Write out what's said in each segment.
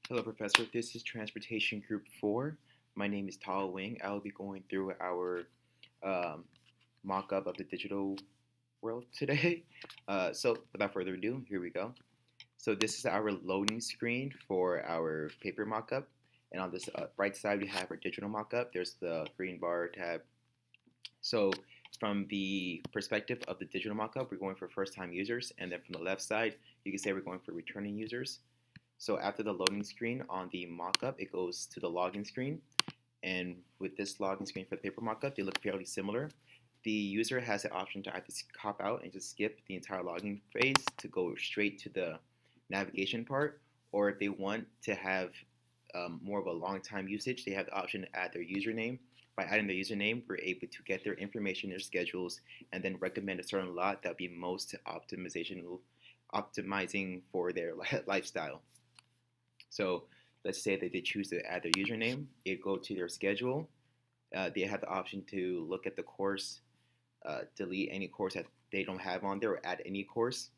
Hello, Professor. This is Transportation Group 4. My name is Tao Wing. I will be going through our um, mock up of the digital world today. So, without further ado, here we go. So, this is our loading screen for our paper mock up. And on this right side, we have our digital mock up. There's the green bar tab. So, from the perspective of the digital mock up, we're going for first time users. And then from the left side, you can say we're going for returning users. So after the loading screen on the mockup, it goes to the login screen. And with this login screen for the paper mockup, they look fairly similar. The user has the option to either cop out and just skip the entire login phase to go straight to the navigation part, or if they want to have more of a long time usage, they have the option to add their username. By adding their username, we're able to get their information, their schedules, and then recommend a certain lot that would be most optimizing for their lifestyle. So let's say that they choose to add their username, they go to their schedule. They have the option to look at the course, delete any course that they don't have on there, or add any course.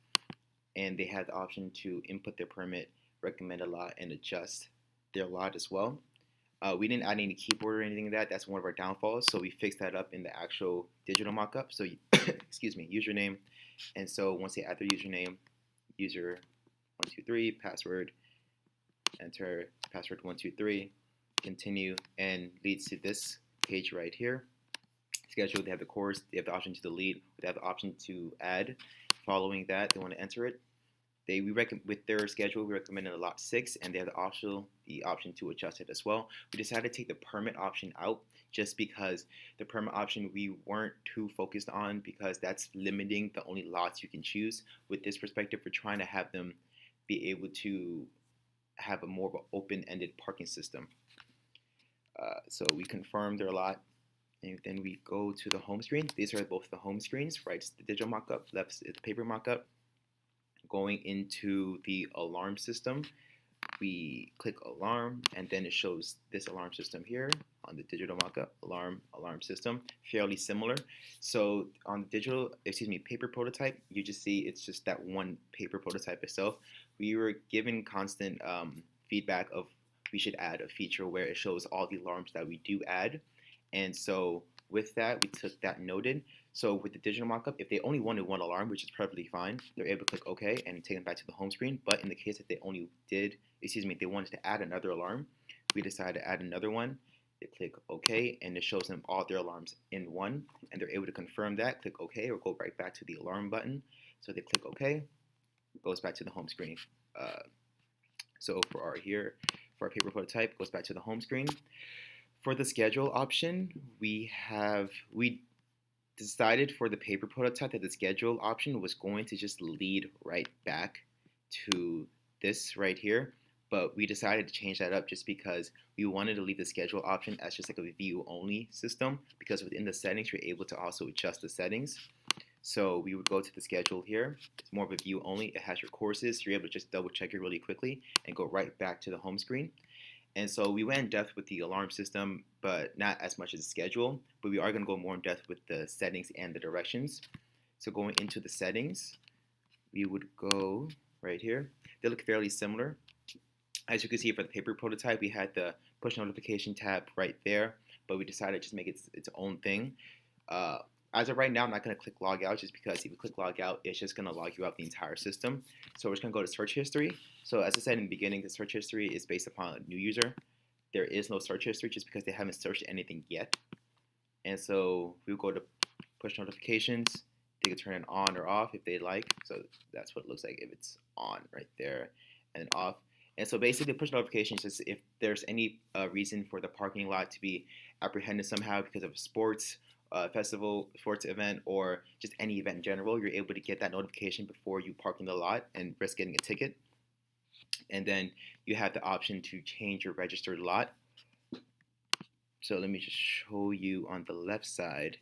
And they have the option to input their permit, recommend a lot, and adjust their lot as well. We didn't add any keyboard or anything like that. That's one of our downfalls. So we fixed that up in the actual digital mockup. So, excuse me, username. And so once they add their username, user 123, password, enter password 123, continue, and leads to this page right here. Schedule, they have the course, they have the option to delete, they have the option to add. Following that, they want to enter it. With their schedule, we recommend a lot 6, and they have the option to adjust it as well. We decided to take the permit option out just because the permit option we weren't too focused on, because that's limiting the only lots you can choose. With this perspective, we're trying to have them be able to have a more of an open-ended parking system. So we confirm their lot, and then we go to the home screen. These are both the home screens. Right's the digital mockup, left's the paper mockup. Going into the alarm system, we click alarm, and then it shows this alarm system here on the digital mockup, alarm system, fairly similar. So on the paper prototype, you just see it's just that one paper prototype itself. We were given constant feedback of we should add a feature where it shows all the alarms that we do add. And so with that, we took that noted. So with the digital mockup, if they only wanted one alarm, which is perfectly fine, they're able to click OK and take them back to the home screen. But in the case that they wanted to add another alarm, we decided to add another one. They click OK, and it shows them all their alarms in one, and they're able to confirm that, click OK, or go right back to the alarm button. So they click OK, goes back to the home screen. So for our paper prototype, goes back to the home screen. For the schedule option, we decided for the paper prototype that the schedule option was going to just lead right back to this right here. But we decided to change that up just because we wanted to leave the schedule option as just like a view only system, because within the settings, you're able to also adjust the settings. So we would go to the schedule here. It's more of a view only. It has your courses. You're able to just double check it really quickly and go right back to the home screen. And so we went in depth with the alarm system, but not as much as the schedule. But we are going to go more in depth with the settings and the directions. So going into the settings, we would go right here. They look fairly similar. As you can see for the paper prototype, we had the push notification tab right there, but we decided to just make it its own thing. As of right now, I'm not going to click log out just because if you click log out, it's just going to log you out the entire system. So we're just going to go to search history. So as I said in the beginning, the search history is based upon a new user. There is no search history just because they haven't searched anything yet. And so we'll go to push notifications. They can turn it on or off if they like. So that's what it looks like if it's on right there and off. And so basically push notifications is if there's any reason for the parking lot to be apprehended somehow because of a sports festival, sports event, or just any event in general, you're able to get that notification before you park in the lot and risk getting a ticket. And then you have the option to change your registered lot. So let me just show you on the left side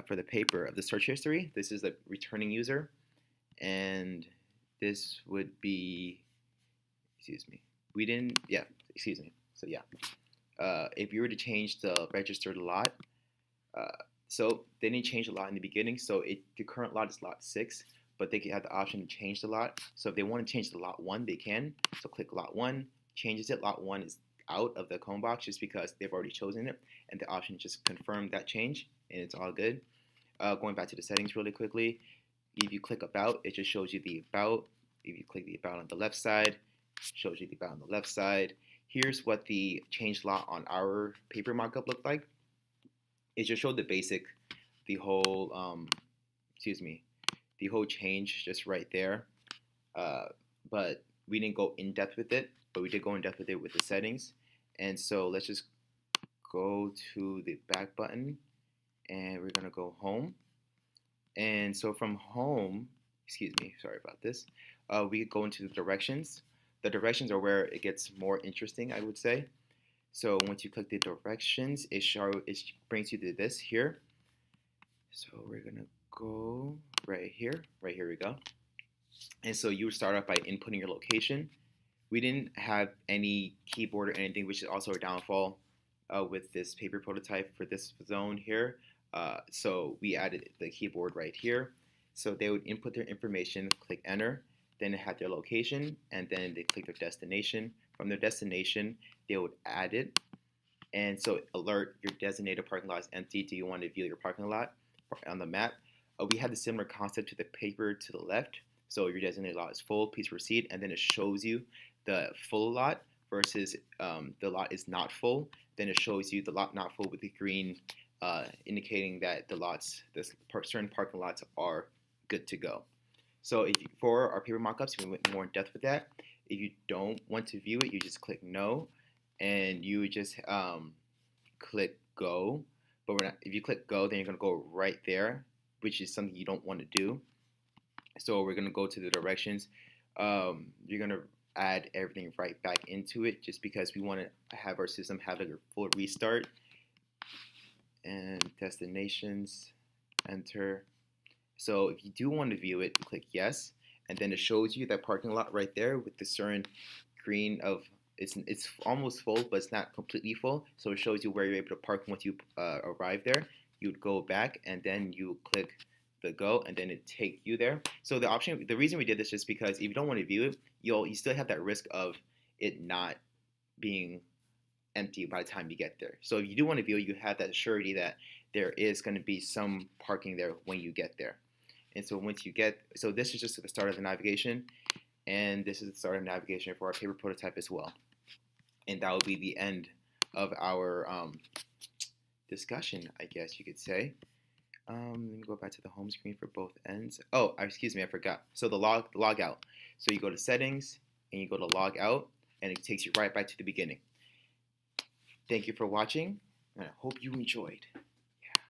for the paper of the search history. This is the returning user, and this would be, So yeah, if you were to change the registered lot, so they didn't change the lot in the beginning, so the current lot is lot 6, but they have the option to change the lot. So if they want to change the lot 1, they can. So click lot 1, changes it. Lot 1 is out of the cone box just because they've already chosen it, and the option just confirmed that change, and it's all good. Going back to the settings really quickly, if you click About, it just shows you the About. If you click the About on the left side, it shows you the About on the left side. Here's what the change lot on our paper mockup looked like. It just showed the basic, the whole, the whole change just right there. But we didn't go in depth with it, but we did go in depth with it with the settings. And so let's just go to the back button, and we're gonna go home. And so from home, sorry about this, we go into the directions. The directions are where it gets more interesting, I would say. So once you click the directions, it brings you to this here. So we're gonna go right here we go. And so you would start off by inputting your location. We didn't have any keyboard or anything, which is also a downfall with this paper prototype for this zone here. So we added the keyboard right here. So they would input their information, click enter, then it had their location, and then they click their destination. From their destination, they would add it. And so alert, your designated parking lot is empty. Do you want to view your parking lot on the map? We had a similar concept to the paper to the left. So your designated lot is full, please proceed, and then it shows you the full lot versus the lot is not full. Then it shows you the lot not full with the green indicating that the certain parking lots are good to go. So for our paper mockups, we went more in depth with that. If you don't want to view it, you just click no, and you just click go. But if you click go, then you're gonna go right there, which is something you don't want to do. So we're gonna go to the directions. You're gonna add everything right back into it, just because we want to have our system have like a full restart. And destinations, enter. So if you do want to view it, click yes, and then it shows you that parking lot right there with the certain green of it's almost full, but it's not completely full. So it shows you where you're able to park once you arrive there. You would go back, and then you click the go, and then it take you there. So the reason we did this is because if you don't want to view it, you still have that risk of it not being empty by the time you get there. So if you do want to view it, you have that surety that there is going to be some parking there when you get there. And so so this is just the start of the navigation, and this is the start of navigation for our paper prototype as well. And that will be the end of our discussion, I guess you could say. Let me go back to the home screen for both ends. Oh, excuse me, I forgot. So the log out. So you go to settings, and you go to log out, and it takes you right back to the beginning. Thank you for watching, and I hope you enjoyed.